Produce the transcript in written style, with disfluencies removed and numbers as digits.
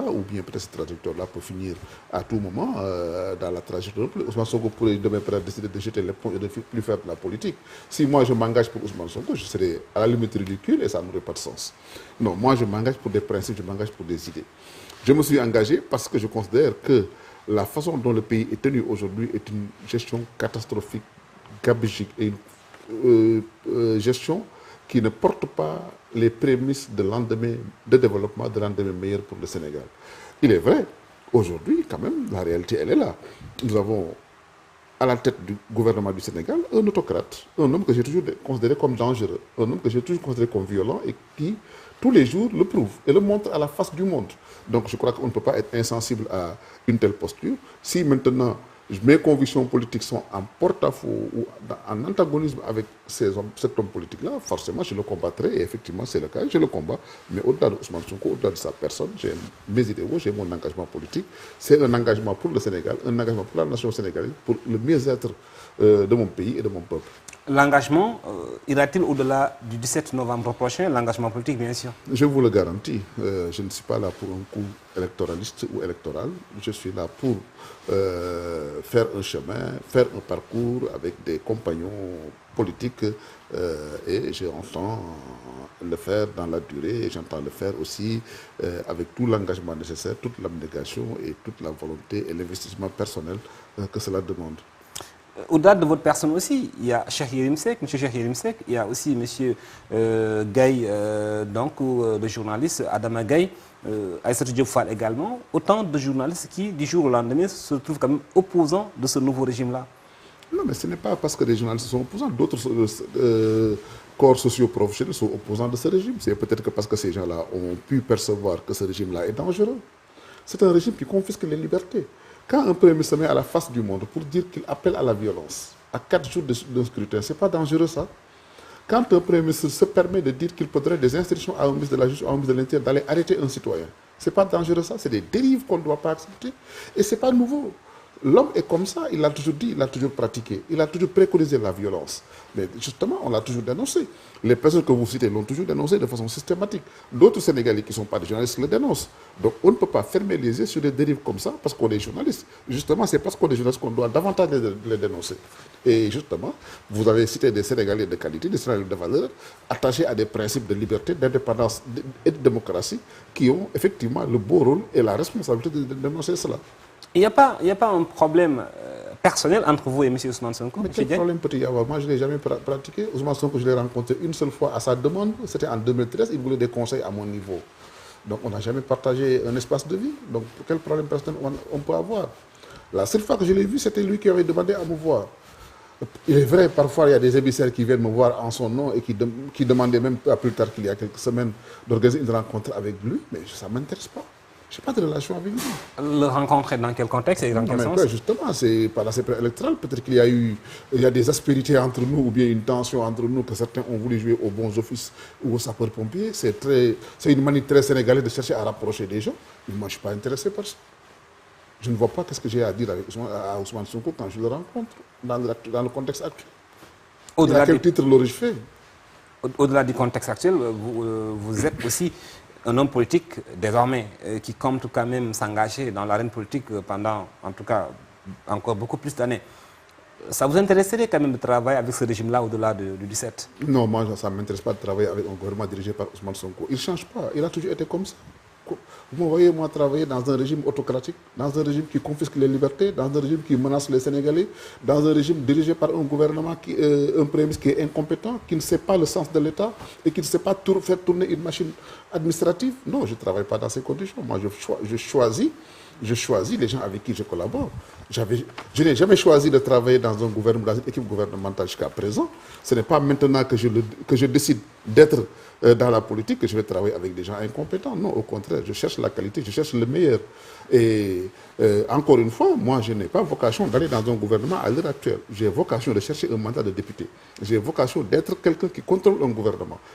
ou bien peut-être cette trajectoire-là peut finir à tout moment dans la trajectoire. Ousmane Sonko pourrait demain décider de jeter l'éponge et de ne plus faire de la politique. Si moi je m'engage pour Ousmane Sonko, je serais à la limite ridicule et ça n'aurait pas de sens. Non, moi je m'engage pour des principes, je m'engage pour des idées. Je me suis engagé parce que je considère que la façon dont le pays est tenu aujourd'hui est une gestion catastrophique, gabegique et une gestion qui ne porte pas les prémices de lendemain de développement, de lendemain meilleur pour le Sénégal. Il est vrai, aujourd'hui, quand même, la réalité, elle est là. Nous avons à la tête du gouvernement du Sénégal un autocrate, un homme que j'ai toujours considéré comme dangereux, un homme que j'ai toujours considéré comme violent et qui, tous les jours, le prouve et le montre à la face du monde. Donc je crois qu'on ne peut pas être insensible à une telle posture. Si maintenant mes convictions politiques sont en porte-à-faux ou en antagonisme avec cet homme politique-là, forcément je le combattrai et effectivement c'est le cas, je le combats. Mais au-delà de Ousmane Sonko, au-delà de sa personne, j'ai mes idéaux, j'ai mon engagement politique. C'est un engagement pour le Sénégal, un engagement pour la nation sénégalaise, pour le mieux-être de mon pays et de mon peuple. L'engagement ira-t-il au-delà du 17 novembre prochain, l'engagement politique bien sûr? Je vous le garantis, je ne suis pas là pour un coup électoraliste ou électoral, je suis là pour faire un chemin, faire un parcours avec des compagnons politiques et j'entends le faire dans la durée et j'entends le faire aussi avec tout l'engagement nécessaire, toute l'abnégation et toute la volonté et l'investissement personnel que cela demande. Au-delà de votre personne aussi, il y a Cheikh Yérim Seck, M. Cheikh Yérim Seck, il y a aussi M. Gaye, donc le journaliste Adama Gaye, Aïssatou Diop Fall également, autant de journalistes qui, du jour au lendemain, se trouvent quand même opposants de ce nouveau régime-là. Non, mais ce n'est pas parce que les journalistes sont opposants, d'autres corps socio-professionnels sont opposants de ce régime. C'est peut-être que parce que ces gens-là ont pu percevoir que ce régime-là est dangereux. C'est un régime qui confisque les libertés. Quand un Premier ministre se met à la face du monde pour dire qu'il appelle à la violence, à 4 jours d'un scrutin, ce n'est pas dangereux ça? Quand un Premier ministre se permet de dire qu'il faudrait des instructions à un ministre de la Justice, à un ministre de l'Intérieur d'aller arrêter un citoyen, ce n'est pas dangereux ça? C'est des dérives qu'on ne doit pas accepter. Et ce n'est pas nouveau. L'homme est comme ça, il l'a toujours dit, il l'a toujours pratiqué, il a toujours préconisé la violence. Mais justement, on l'a toujours dénoncé. Les personnes que vous citez l'ont toujours dénoncé de façon systématique. D'autres Sénégalais qui ne sont pas des journalistes le dénoncent. Donc on ne peut pas fermer les yeux sur des dérives comme ça parce qu'on est journaliste. Justement, c'est parce qu'on est journaliste qu'on doit davantage les dénoncer. Et justement, vous avez cité des Sénégalais de qualité, des Sénégalais de valeur, attachés à des principes de liberté, d'indépendance et de démocratie, qui ont effectivement le beau rôle et la responsabilité de dénoncer cela. Il n'y a pas un problème personnel entre vous et M. Ousmane Sonko? Mais quel problème peut-il y avoir? Moi, je ne l'ai jamais pratiqué. Ousmane Sonko, je l'ai rencontré une seule fois à sa demande. C'était en 2013. Il voulait des conseils à mon niveau. Donc, on n'a jamais partagé un espace de vie. Donc, quel problème personnel on peut avoir? La seule fois que je l'ai vu, c'était lui qui avait demandé à me voir. Il est vrai, parfois, il y a des émissaires qui viennent me voir en son nom et qui demandaient même plus tard qu'il y a quelques semaines d'organiser une rencontre avec lui. Mais ça ne m'intéresse pas. Je n'ai pas de relation avec lui. Le rencontrer dans quel contexte et dans quel sens? Justement, c'est par la CPR électorale. Peut-être qu'il y a des aspérités entre nous ou bien une tension entre nous que certains ont voulu jouer aux bons offices ou aux sapeurs-pompiers. C'est une manière très sénégalaise de chercher à rapprocher des gens. Mais moi, je ne suis pas intéressé par ça. Je ne vois pas ce que j'ai à dire à Ousmane Sonko quand je le rencontre dans le contexte actuel. À quel titre l'aurais-je fait? Au-delà du contexte actuel, vous êtes aussi un homme politique désormais qui compte quand même s'engager dans l'arène politique pendant, en tout cas, encore beaucoup plus d'années. Ça vous intéresserait quand même de travailler avec ce régime-là au-delà du 17? Non, moi, ça ne m'intéresse pas de travailler avec un gouvernement dirigé par Ousmane Sonko. Il ne change pas, il a toujours été comme ça. Vous me voyez, moi, travailler dans un régime autocratique, dans un régime qui confisque les libertés, dans un régime qui menace les Sénégalais, dans un régime dirigé par un gouvernement, un Premier ministre qui est incompétent, qui ne sait pas le sens de l'État et qui ne sait pas faire tourner une machine administrative. Non, je ne travaille pas dans ces conditions. Moi, je choisis les gens avec qui je collabore. Je n'ai jamais choisi de travailler dans un gouvernement, dans une équipe gouvernementale jusqu'à présent. Ce n'est pas maintenant que je décide d'être dans la politique que je vais travailler avec des gens incompétents. Non, au contraire, je cherche la qualité, je cherche le meilleur. Et encore une fois, moi, je n'ai pas vocation d'aller dans un gouvernement à l'heure actuelle. J'ai vocation de chercher un mandat de député. J'ai vocation d'être quelqu'un qui contrôle un gouvernement.